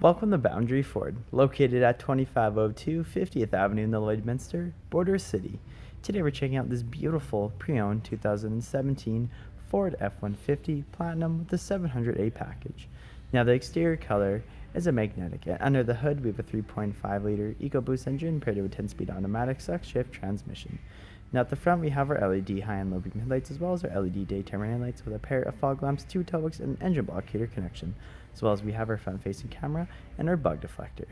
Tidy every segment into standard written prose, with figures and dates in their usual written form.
Welcome to Boundary Ford, located at 2502 50th Avenue in the Lloydminster, Border City. Today we're checking out this beautiful pre-owned 2017 Ford F-150 Platinum with the 700A package. Now the exterior color is a magnetic, and under the hood we have a 3.5-liter EcoBoost engine paired with a 10-speed automatic suck-shift transmission. Now at the front we have our LED high and low beam headlights, as well as our LED daytime running lights with a pair of fog lamps, 2 tail hooks, and an engine block heater connection, as well as we have our front-facing camera and our bug deflector.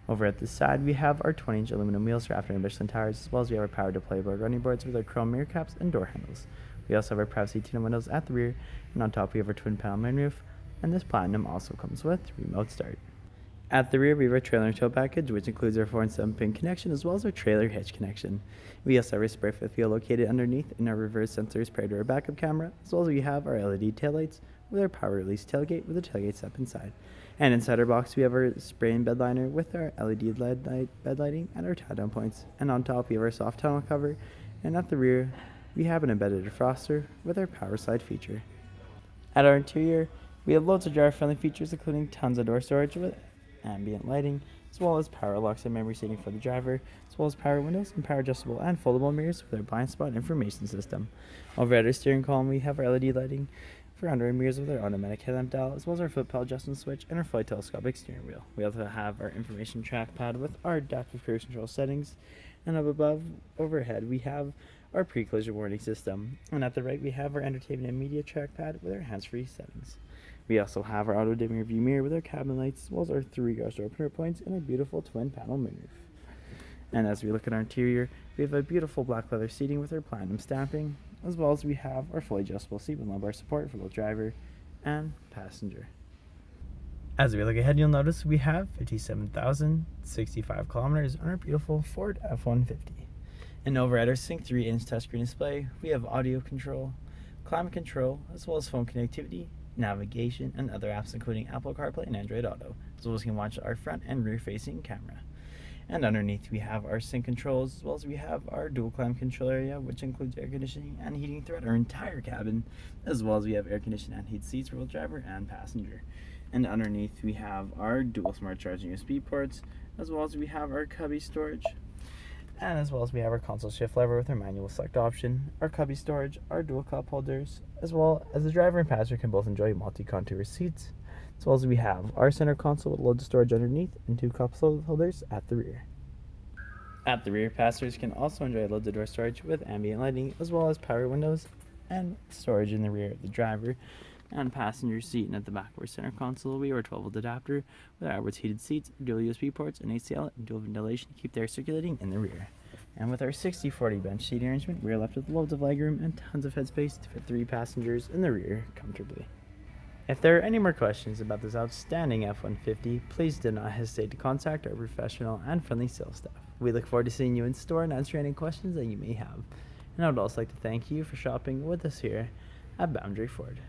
Over at the side we have our 20-inch aluminum wheels for after and Michelin tires, as well as we have our power deployable running boards with our chrome mirror caps and door handles. We also have our privacy tinted windows at the rear, and on top we have our twin panel moonroof, and this Platinum also comes with remote start. At the rear, we have our trailer and tow package, which includes our 4 and 7-pin connection, as well as our trailer hitch connection. We also have our spray fifth wheel located underneath, and our reverse sensors paired to our backup camera, as well as we have our LED taillights with our power release tailgate with a tailgate step inside. And inside our box, we have our spray and bed liner with our LED bed lighting and our tie-down points. And on top, we have our soft tonneau cover, and at the rear, we have an embedded defroster with our power slide feature. At our interior, we have loads of driver-friendly features, including tons of door storage with ambient lighting, as well as power locks and memory seating for the driver, as well as power windows and power adjustable and foldable mirrors with our blind spot information system. Over at our steering column, we have our LED lighting for under our mirrors with our automatic headlamp dial, as well as our foot pedal adjustment switch and our fully telescopic steering wheel. We also have our information trackpad with our adaptive cruise control settings, and up above, overhead, we have our pre-collision warning system, and at the right, we have our entertainment and media trackpad with our hands-free settings. We also have our auto-dimming rearview mirror with our cabin lights, as well as our 3 garage door opener points and our beautiful twin-panel moonroof. And as we look at our interior, we have a beautiful black leather seating with our Platinum stamping, as well as we have our fully adjustable seat with lumbar support for both driver and passenger. As we look ahead, you'll notice we have 57,065 kilometers on our beautiful Ford F-150. And over at our Sync 3-inch touchscreen display, we have audio control, climate control, as well as phone connectivity, navigation, and other apps including Apple CarPlay and Android Auto, as well as you can watch our front and rear facing camera. And underneath we have our sync controls, as well as we have our dual climate control area, which includes air conditioning and heating throughout our entire cabin, as well as we have air conditioning and heat seats for both driver and passenger. And underneath we have our dual smart charging USB ports, as well as we have our cubby storage, and as well as we have our console shift lever with our manual select option, our cubby storage, our dual cup holders, as well as the driver and passenger can both enjoy multi-contour seats, as well as we have our center console with loads of storage underneath and 2 cup holders at the rear. At the rear, passengers can also enjoy loads of door storage with ambient lighting, as well as power windows and storage in the rear of the driver and passenger seat. And at the back of our center console, we have our 12-volt adapter with our outwards heated seats, dual USB ports, and AC outlet, and dual ventilation to keep the air circulating in the rear. And with our 60/40 bench seating arrangement, we are left with loads of legroom and tons of headspace to fit 3 passengers in the rear comfortably. If there are any more questions about this outstanding F-150, please do not hesitate to contact our professional and friendly sales staff. We look forward to seeing you in store and answering any questions that you may have. And I would also like to thank you for shopping with us here at Boundary Ford.